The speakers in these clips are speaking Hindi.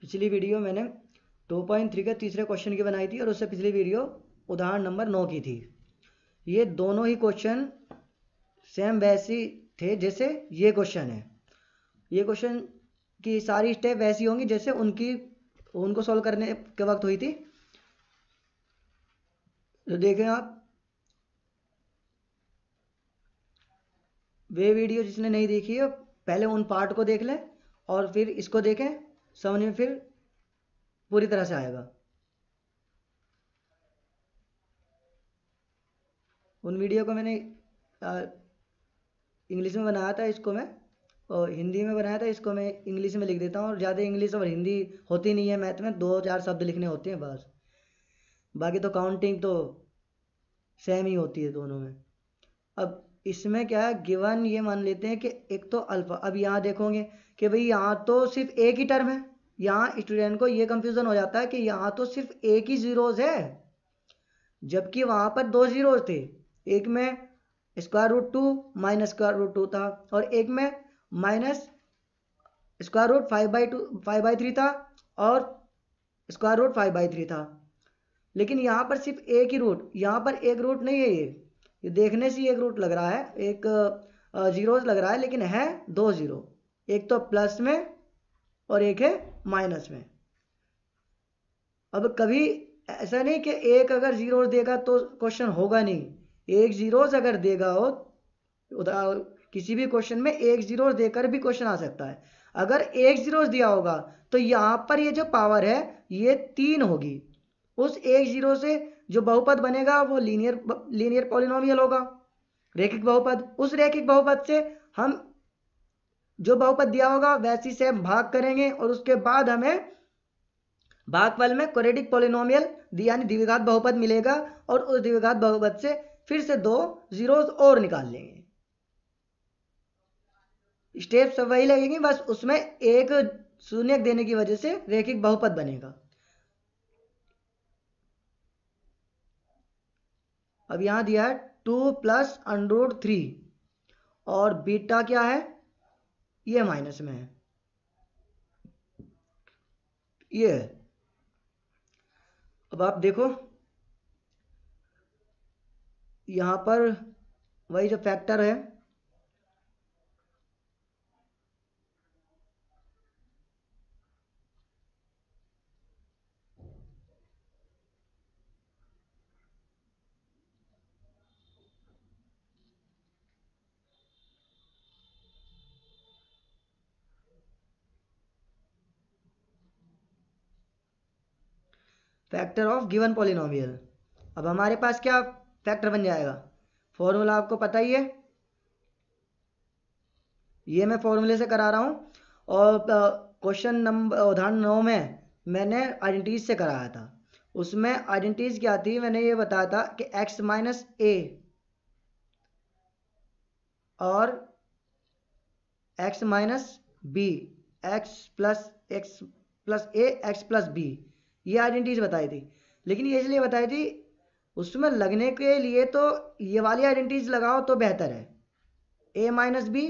पिछली वीडियो मैंने 2.3 के तीसरे क्वेश्चन की बनाई थी और उससे पिछली वीडियो उदाहरण नंबर 9 की थी। ये दोनों ही क्वेश्चन सेम वैसी थे जैसे ये क्वेश्चन है। ये क्वेश्चन की सारी स्टेप वैसी होंगी जैसे उनको सॉल्व करने के वक्त हुई थी। तो देखें आप, वे वीडियो जिसने नहीं देखी है पहले उन पार्ट को देख लें और फिर इसको देखें, समझ में फिर पूरी तरह से आएगा। उन वीडियो को मैंने इंग्लिश में बनाया था, इसको मैं और हिंदी में बनाया था, इसको मैं इंग्लिश में लिख देता हूँ। और ज़्यादा इंग्लिश और हिंदी होती नहीं है मैथ में, 2-4 शब्द लिखने होते हैं बस, बाकी तो काउंटिंग तो सेम ही होती है दोनों में। अब इसमें क्या है, गिवन ये मान लेते हैं कि एक तो अल्फा। अब यहाँ देखोगे कि भाई यहाँ तो सिर्फ एक ही टर्म है। यहाँ स्टूडेंट को ये कंफ्यूजन हो जाता है कि यहाँ तो सिर्फ एक ही जीरोज है, जबकि वहाँ पर 2 जीरोज थे। एक में √2 माइनस √2 था और एक में माइनस √5/3 था और √5/3 था। लेकिन यहाँ पर सिर्फ एक ही रूट, यहाँ पर एक रूट नहीं है। ये देखने से एक रूट लग रहा है, एक जीरोज लग रहा है, लेकिन है 2 जीरो। एक तो प्लस में और एक है माइनस में। अब कभी ऐसा नहीं कि एक अगर जीरो देगा तो क्वेश्चन होगा नहीं। एक जीरोज अगर देगा हो, किसी भी क्वेश्चन में एक जीरो देकर भी क्वेश्चन आ सकता है। अगर एक जीरो दिया होगा तो यहाँ पर ये जो पावर है ये 3 होगी। उस एक जीरो से जो बहुपद बनेगा वो लीनियर पॉलिनोमियल होगा, रैखिक बहुपद। उस रैखिक बहुपद से हम जो बहुपद दिया होगा वैसी से हम भाग करेंगे और उसके बाद हमें भागफल में क्वाड्रेटिक पॉलिनोमियल यानी द्विघात बहुपद मिलेगा और उस द्विघात बहुपद से फिर से 2 जीरोज और निकाल लेंगे। स्टेप सब वही लगेंगी, बस उसमें एक शून्य देने की वजह से रैखिक बहुपद बनेगा। अब यहां दिया है 2 + √3 और बीटा क्या है, ये माइनस में है, ये है। अब आप देखो यहां पर वही जो फैक्टर है, फैक्टर ऑफ गिवन पॉलिनोमियल। अब हमारे पास क्या फैक्टर बन जाएगा, फॉर्मूला आपको पता ही है, ये मैं फॉर्मूले से करा रहा हूँ। और क्वेश्चन नंबर उदाहरण 9 में मैंने आइडेंटिटीज से कराया था। उसमें आइडेंटिटीज क्या थी, मैंने ये बताया था कि x - a और x - b, x+a x+b, ये आइडेंटिटीज बताई थी। लेकिन ये इसलिए बताई थी, उसमें लगने के लिए तो ये वाली आइडेंटिटीज लगाओ तो बेहतर है, a - b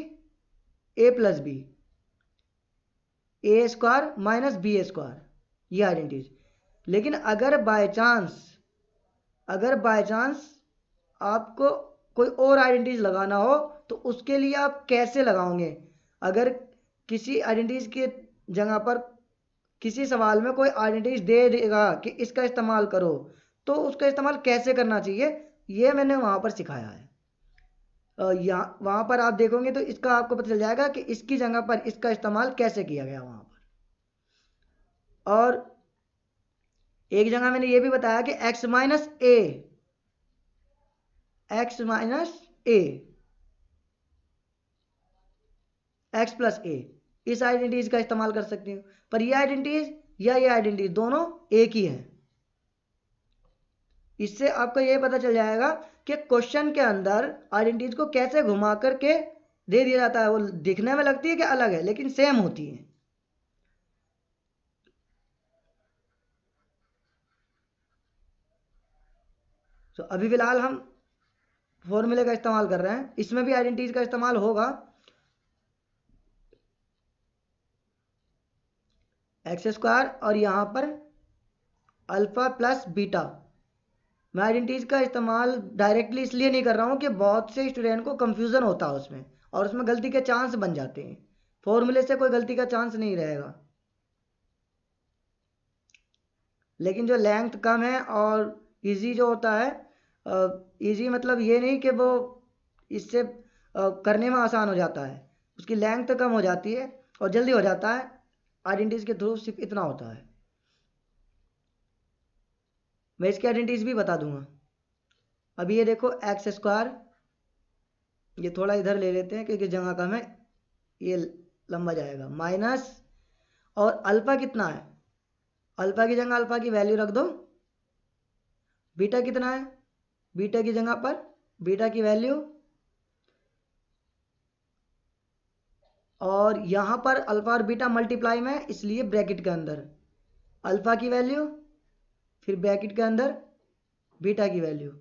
a+b, a² - b², ये आइडेंटिटीज। लेकिन अगर बाय चांस आपको कोई और आइडेंटिटीज लगाना हो तो उसके लिए आप कैसे लगाओगे। अगर किसी आइडेंटिटीज के जगह पर किसी सवाल में कोई आइडेंटिटीज दे देगा कि इसका इस्तेमाल करो, तो उसका इस्तेमाल कैसे करना चाहिए ये मैंने वहां पर सिखाया है। यहाँ वहां पर आप देखोगे तो इसका आपको पता चल जाएगा कि इसकी जगह पर इसका इस्तेमाल कैसे किया गया वहां पर। और एक जगह मैंने ये भी बताया कि x - a x+a, इस आइडेंटिटीज का इस्तेमाल कर सकते हो। पर ये आइडेंटिटीज या ये आइडेंटिटीज दोनों एक ही है। इससे आपको ये पता चल जाएगा कि क्वेश्चन के अंदर आइडेंटिटीज को कैसे घुमा करके दे दिया जाता है। वो दिखने में लगती है कि अलग है लेकिन सेम होती है। तो अभी फिलहाल हम फॉर्मूले का इस्तेमाल कर रहे हैं, इसमें भी आइडेंटिटीज का इस्तेमाल होगा। एक्स स्क्वायर और यहाँ पर अल्फ़ा प्लस बीटा। मैं आइडेंटिटीज का इस्तेमाल डायरेक्टली इसलिए नहीं कर रहा हूँ कि बहुत से स्टूडेंट को कंफ्यूजन होता है उसमें, और उसमें गलती के चांस बन जाते हैं। फॉर्मूले से कोई गलती का चांस नहीं रहेगा, लेकिन जो लेंथ कम है और इजी जो होता है, इजी मतलब ये नहीं कि वो इससे करने में आसान हो जाता है, उसकी लेंथ कम हो जाती है और जल्दी हो जाता है। आइडेंटिटीज के थ्रू सिर्फ इतना होता है। मैं इसकी आइडेंटिटीज भी बता दूंगा। अभी ये देखो एक्स स्क्वायर, ये थोड़ा इधर ले लेते हैं क्योंकि जगह कम है, ये लंबा जाएगा, माइनस और अल्फा कितना है, अल्फा की जगह अल्फा की वैल्यू रख दो। बीटा कितना है, बीटा की जगह पर बीटा की वैल्यू, और यहाँ पर अल्फा और बीटा मल्टीप्लाई में इसलिए ब्रैकेट के अंदर अल्फा की वैल्यू, फिर ब्रैकेट के अंदर बीटा की वैल्यू।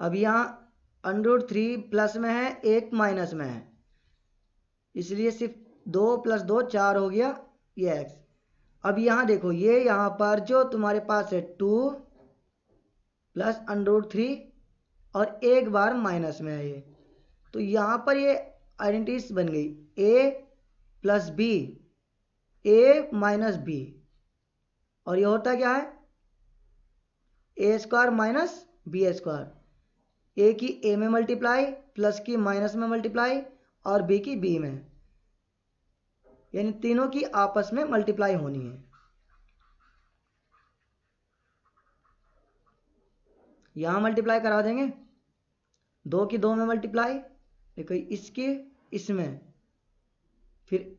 अब यहाँ √3 प्लस में है, एक माइनस में है, इसलिए सिर्फ 2 + 2 4 हो गया ये एक्स। अब यहाँ देखो, ये यहाँ पर जो तुम्हारे पास है 2 प्लस √3 और एक बार माइनस में है ये, तो यहाँ पर ये आइडेंटिटीज बन गई a plus B, a minus B, और ये होता क्या है A square minus B square, A की ए में मल्टीप्लाई, प्लस की माइनस में मल्टीप्लाई, और बी की बी में, यानी तीनों की आपस में मल्टीप्लाई होनी है। यहाँ मल्टीप्लाई करा देंगे, 2 की 2 में मल्टीप्लाई, देखो इसके इसमें, फिर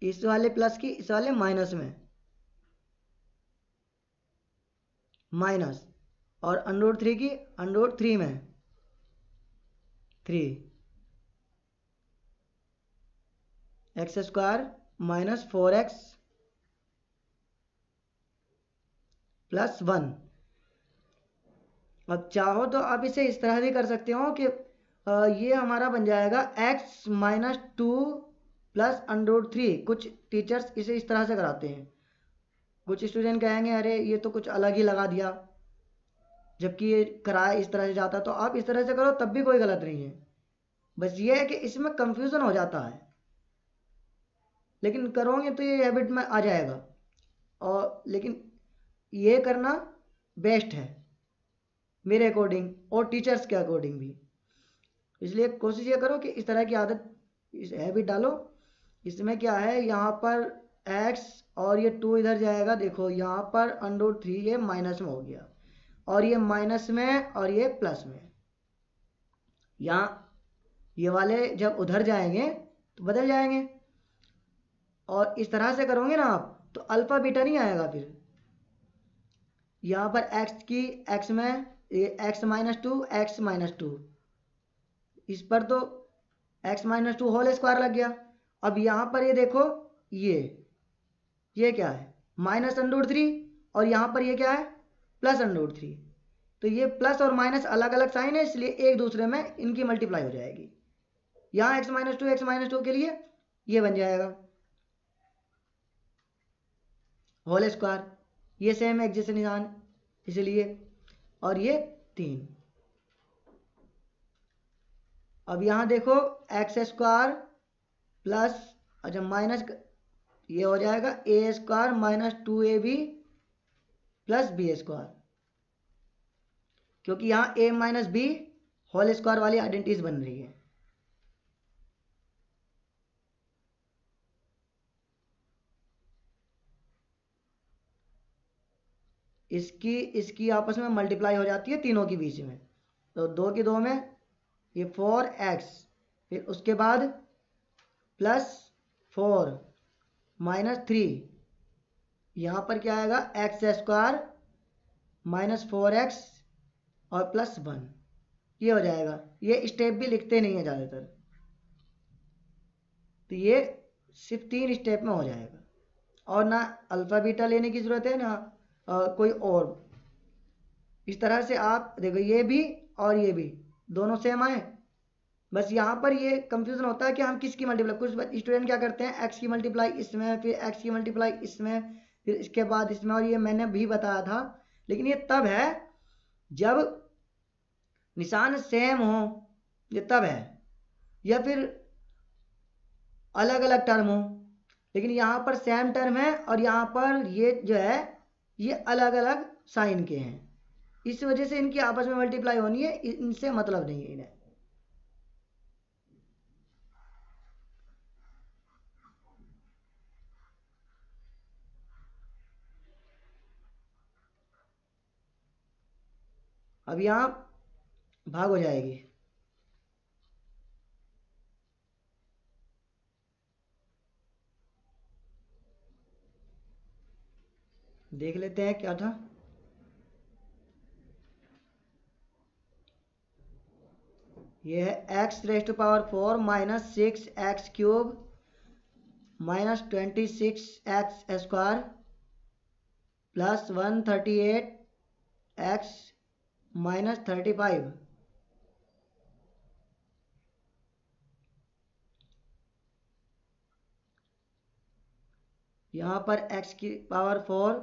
इस वाले प्लस की इस वाले माइनस में, माइनस, और √3 की √3 में 3, x square minus 4x plus 1। अब चाहो तो आप इसे इस तरह भी कर सकते हो कि ये हमारा बन जाएगा x माइनस 2 प्लस √3। कुछ टीचर्स इसे इस तरह से कराते हैं, कुछ स्टूडेंट कहेंगे अरे ये तो कुछ अलग ही लगा दिया, जबकि ये कराया इस तरह से जाता। तो आप इस तरह से करो तब भी कोई गलत नहीं है, बस ये है कि इसमें कंफ्यूजन हो जाता है, लेकिन करोगे तो ये हैबिट में आ जाएगा। और लेकिन ये करना बेस्ट है मेरे अकॉर्डिंग और टीचर्स के अकॉर्डिंग भी, इसलिए कोशिश ये करो कि इस तरह की आदत, इस हैबिट डालो। इसमें क्या है, यहाँ पर x और ये 2 इधर जाएगा, देखो यहाँ पर √3 ये माइनस में हो गया, और ये माइनस में और ये प्लस में। यहाँ ये वाले जब उधर जाएंगे तो बदल जाएंगे, और इस तरह से करोगे ना आप तो अल्फा बीटा नहीं आएगा। फिर यहाँ पर x की x में ये x माइनस 2 x माइनस 2, इस पर तो x माइनस 2 होल स्क्वायर लग गया। अब यहाँ पर ये देखो, ये क्या है माइनस √3, और यहाँ पर ये क्या है प्लस √3। तो ये प्लस और माइनस अलग अलग साइन है, इसलिए एक दूसरे में इनकी मल्टीप्लाई हो जाएगी। यहाँ x माइनस 2 के लिए ये बन जाएगा होल स्क्वायर, ये सेम है एग्जिस्ट निशान इसलिए, और ये 3। अब यहाँ देखो एक्स स्क्वायर प्लस, अच्छा माइनस, ये हो जाएगा A square minus 2ab plus B square, क्योंकि यहाँ a minus B whole square वाली आइडेंटिटीज बन रही है। इसकी आपस में मल्टीप्लाई हो जाती है तीनों के बीच में, तो 2 की 2 में ये 4x, फिर उसके बाद प्लस 4 माइनस 3, यहाँ पर क्या आएगा एक्स स्क्वायर माइनस 4x और प्लस 1, ये हो जाएगा। ये स्टेप भी लिखते नहीं है ज़्यादातर, तो ये सिर्फ 3 स्टेप में हो जाएगा, और ना अल्फ़ा बीटा लेने की ज़रूरत है ना कोई और। इस तरह से आप देखो, ये भी और ये भी दोनों सेम आए। बस यहाँ पर ये कंफ्यूजन होता है कि हम किसकी मल्टीप्लाई, कुछ स्टूडेंट क्या करते हैं एक्स की मल्टीप्लाई इसमें, फिर एक्स की मल्टीप्लाई इसमें, फिर इसके बाद इसमें, और ये मैंने भी बताया था। लेकिन ये तब है जब निशान सेम हो, ये तब है, या फिर अलग अलग टर्म हो। लेकिन यहाँ पर सेम टर्म है और यहाँ पर ये जो है ये अलग अलग साइन के हैं, इस वजह से इनकी आपस में मल्टीप्लाई होनी है, इनसे मतलब नहीं है इन्हें। अब यहाँ भाग हो जाएगी। देख लेते हैं क्या था। ये है x raise to power 4 minus 6x³ minus 26x² plus 138x minus 35। यहाँ पर x की पावर 4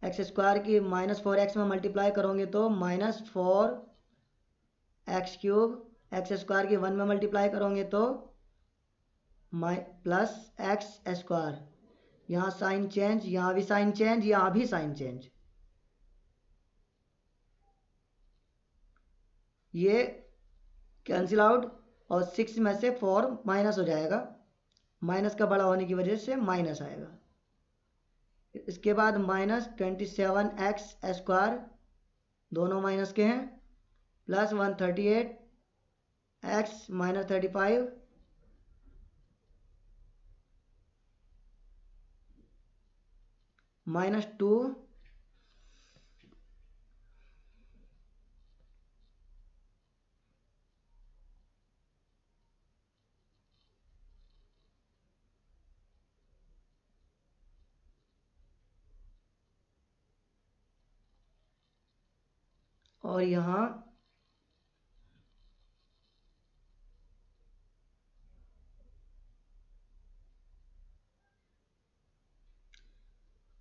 x² की -4x में मल्टीप्लाई करोगे तो -4x³ x² की 1 में मल्टीप्लाई करोगे तो प्लस x²। यहाँ साइन चेंज, यहाँ भी साइन चेंज, यहाँ भी साइन चेंज, ये कैंसिल आउट और 6 में से 4 माइनस हो जाएगा, माइनस का बड़ा होने की वजह से माइनस आएगा। इसके बाद -27x², दोनों माइनस के हैं, प्लस 138x माइनस 35 -2 और यहाँ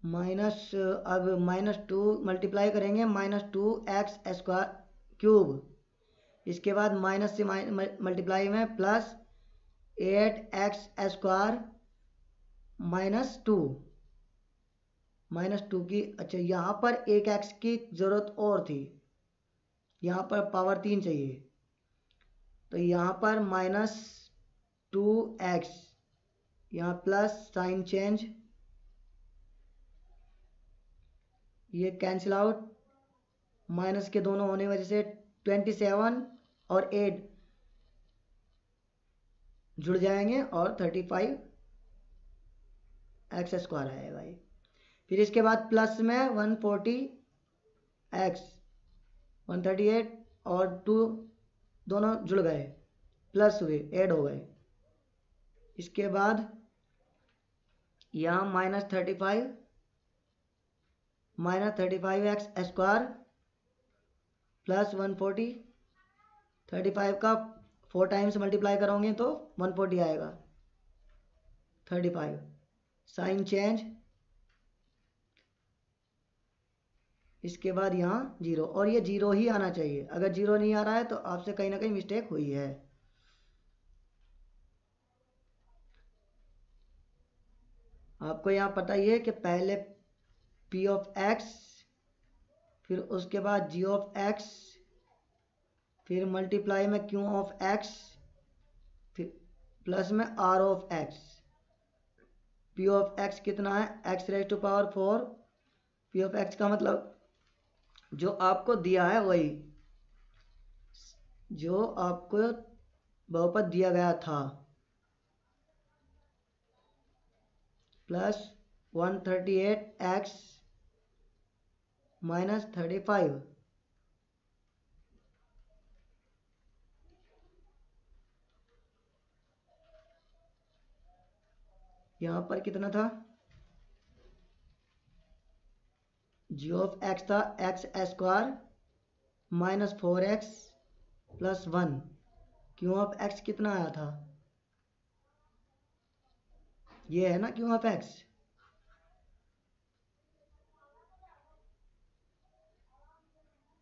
माइनस, अब -2 मल्टीप्लाई करेंगे -2x², इसके बाद माइनस से मल्टीप्लाई में प्लस 8x² -2 -2 की। अच्छा यहाँ पर एक x की ज़रूरत और थी, यहाँ पर पावर 3 चाहिए, तो यहाँ पर -2x, यहाँ प्लस साइन चेंज, ये कैंसिल आउट, माइनस के दोनों होने की वजह से 27 और 8 जुड़ जाएंगे और 35x² आएगा ये। फिर इसके बाद प्लस में 140x 138 और 2 दोनों जुड़ गए, प्लस हुए, ऐड हो गए। इसके बाद यहाँ -35 -35x² प्लस 140, 35 का 4 टाइम्स मल्टीप्लाई करोगे तो 140 आएगा, 35 साइन चेंज, इसके बाद यहाँ 0, और ये 0 ही आना चाहिए। अगर 0 नहीं आ रहा है तो आपसे कहीं ना कहीं मिस्टेक हुई है। आपको यहाँ पता ही है कि पहले p ऑफ x, फिर उसके बाद g ऑफ x, फिर मल्टीप्लाई में q ऑफ x, फिर प्लस में r of x। p of x कितना है, x raise to power 4, p of x का मतलब जो आपको दिया है वही, जो आपको बहुपद दिया गया था, प्लस 138x माइनस 35। यहाँ पर कितना था, g ऑफ x था x² -4x plus 1 Q of x कितना आया था, ये है ना Q of x.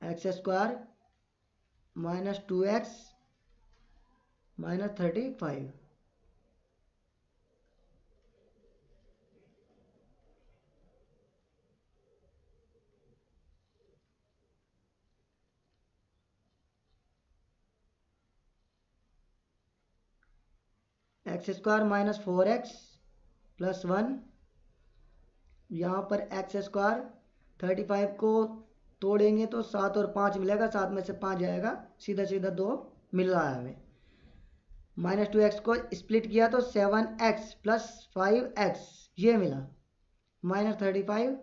X square minus 2x minus 35। X square minus 4x plus 1, यहाँ पर एक्स स्क्वायर 35 को तोड़ेंगे तो 7 और 5 मिलेगा, 7 में से 5 जाएगा, सीधा सीधा 2 मिल रहा है हमें। माइनस 2x को स्प्लिट किया तो 7x प्लस 5x ये मिला, minus 35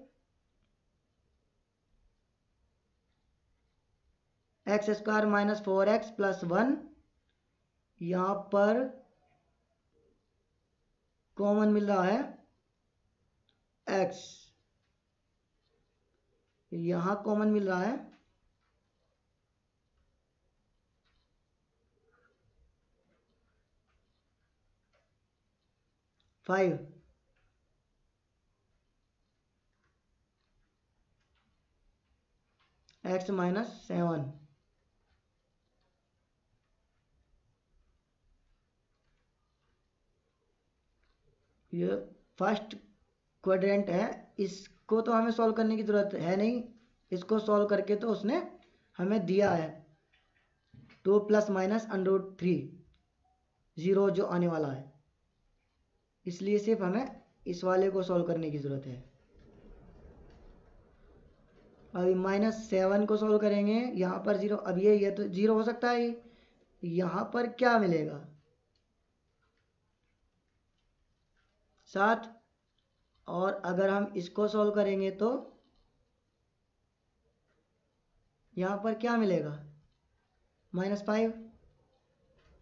x square minus 4x plus 1, यहाँ पर कॉमन मिल रहा है x, यहाँ कॉमन मिल रहा है 5। x माइनस 7, ये फर्स्ट क्वाड्रेंट है, इसको तो हमें सॉल्व करने की ज़रूरत है नहीं, इसको सॉल्व करके तो उसने हमें दिया है 2 प्लस माइनस √3 0 जो आने वाला है, इसलिए सिर्फ हमें इस वाले को सॉल्व करने की ज़रूरत है। अभी माइनस 7 को सॉल्व करेंगे, यहाँ पर 0, अब ये तो 0 हो सकता है, यहाँ पर क्या मिलेगा 7, और अगर हम इसको सॉल्व करेंगे तो यहाँ पर क्या मिलेगा माइनस 5।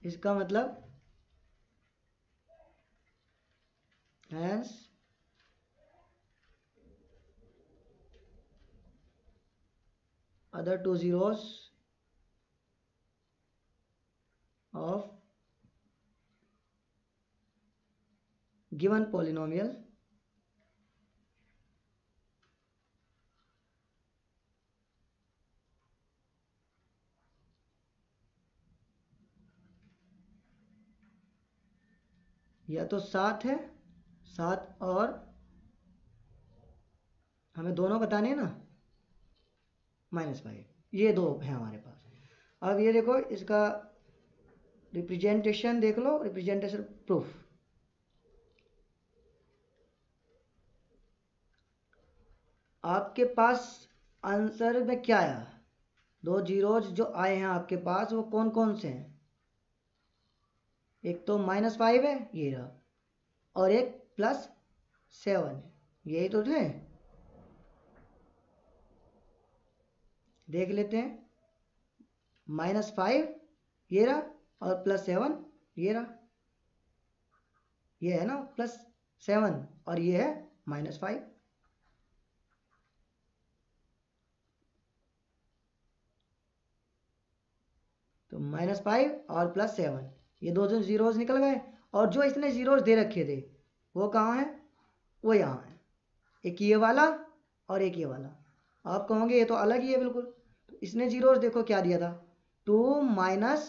इसका मतलब hence other two zeros of given polynomial या तो 7 है, 7 और हमें दोनों बताने हैं ना, -5, ये दो है हमारे पास। अब ये देखो इसका रिप्रेजेंटेशन देख लो, रिप्रेजेंटेशन प्रूफ। आपके पास आंसर में क्या आया, 2 जीरोज जो आए हैं आपके पास वो कौन कौन से हैं, एक तो -5 है ये रहा, और एक +7 है, यही तो थे। देख लेते हैं, -5 ये रहा और +7 ये रहा, ये है ना +7 और ये है -5। तो -5 और +7 ये दो जो जीरोज निकल गए, और जो इसने जीरोज दे रखे थे वो कहाँ है, वो यहाँ है, एक ये वाला और एक ये वाला। आप कहोगे ये तो अलग ही है बिल्कुल, तो इसने जीरोज देखो क्या दिया था, 2 माइनस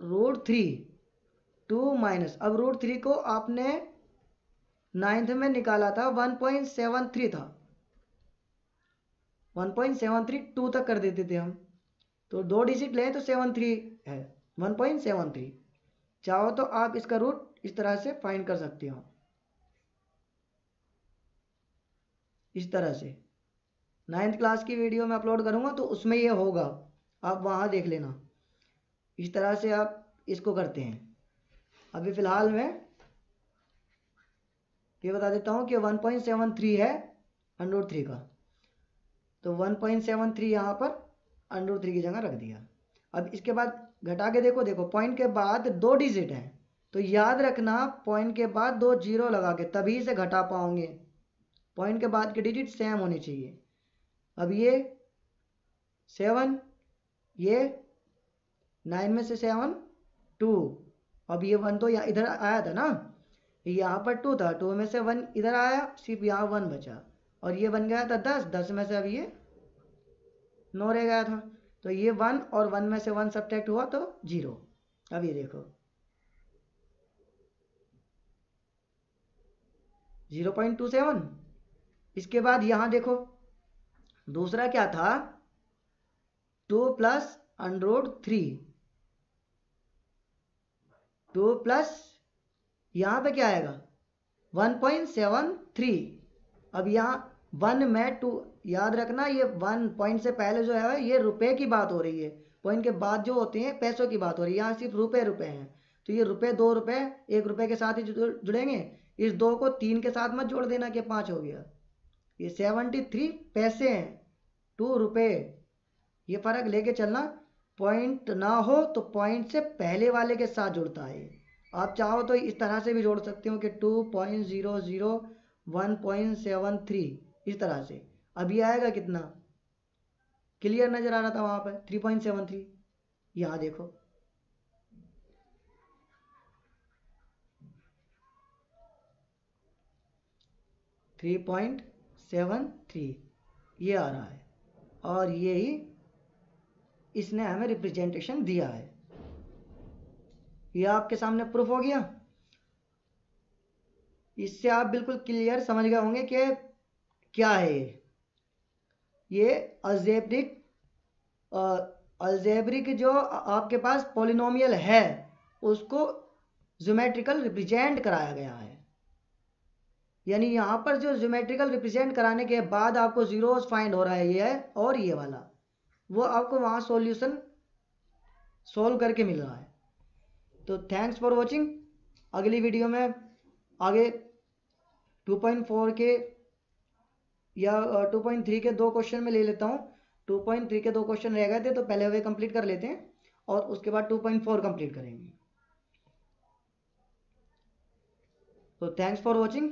√3, 2 माइनस, अब √3 को आपने 9th में निकाला था 1.73 था, 1.73 2 तक कर देते थे हम, तो 2 डिजिट लें तो 73 है, 1.73। चाहो तो आप इसका रूट इस तरह से फाइंड कर सकते हो, इस तरह से 9th क्लास की वीडियो में अपलोड करूँगा तो उसमें ये होगा, आप वहाँ देख लेना, इस तरह से आप इसको करते हैं। अभी फ़िलहाल मैं ये बता देता हूँ कि 1.73 है √3 का, तो 1.73 यहाँ पर √3 की जगह रख दिया। अब इसके बाद घटा के देखो, देखो पॉइंट के बाद 2 डिजिट हैं, तो याद रखना पॉइंट के बाद 2 जीरो लगा के तभी से घटा पाओगे, पॉइंट के बाद के डिजिट सेम होने चाहिए। अब ये 7, ये 9 में से 7 2। अब ये 1 तो यहाँ इधर आया था ना, यहाँ पर 2 था, 2 में से 1 इधर आया, सिर्फ यहाँ 1 बचा और ये बन गया था 10, 10 में से अब ये 9 रह गया था। तो ये 1 और 1 में से 1 सब्ट्रैक्ट हुआ तो 0। अब ये देखो 0.27। इसके बाद यहाँ देखो दूसरा क्या था, 2 प्लस √3, 2 प्लस यहाँ पे क्या आएगा 1.73। अब यहाँ 1 में 2, याद रखना ये 1 पॉइंट से पहले जो है ये रुपए की बात हो रही है, पॉइंट के बाद जो होते हैं पैसों की बात हो रही है, यहाँ सिर्फ रुपए रुपए हैं। तो ये रुपए 2 रुपए 1 रुपए के साथ ही जुड़ेंगे, इस 2 को 3 के साथ मत जोड़ देना कि 5 हो गया। ये 73 पैसे हैं, 2 रुपए। ये फर्क लेके चलना, पॉइंट ना हो तो पॉइंट से पहले वाले के साथ जुड़ता है। आप चाहो तो इस तरह से भी जोड़ सकते हो कि 2.001.73 इस तरह से। अब ये आएगा कितना, क्लियर नजर आ रहा था वहां पर 3.73। यहाँ देखो $3.73 ये आ रहा है और ये ही इसने हमें रिप्रेजेंटेशन दिया है। ये आपके सामने प्रूफ हो गया। इससे आप बिल्कुल क्लियर समझ गए होंगे कि क्या है ये अलजेब्रिक जो आपके पास पॉलिनोमियल है उसको ज्योमेट्रिकल रिप्रेजेंट कराया गया है। यानी यहाँ पर जो ज्योमेट्रिकल रिप्रेजेंट कराने के बाद आपको जीरोस फाइंड हो रहा है ये है, और ये वाला वो आपको वहाँ सॉल्यूशन सोल्व करके मिल रहा है। तो थैंक्स फॉर वॉचिंग। अगली वीडियो में आगे 2.4 के या 2.3 के 2 क्वेश्चन में ले लेता हूँ। 2.3 के 2 क्वेश्चन रह गए थे तो पहले वे कंप्लीट कर लेते हैं और उसके बाद 2.4 कंप्लीट करेंगे। तो थैंक्स फॉर वॉचिंग।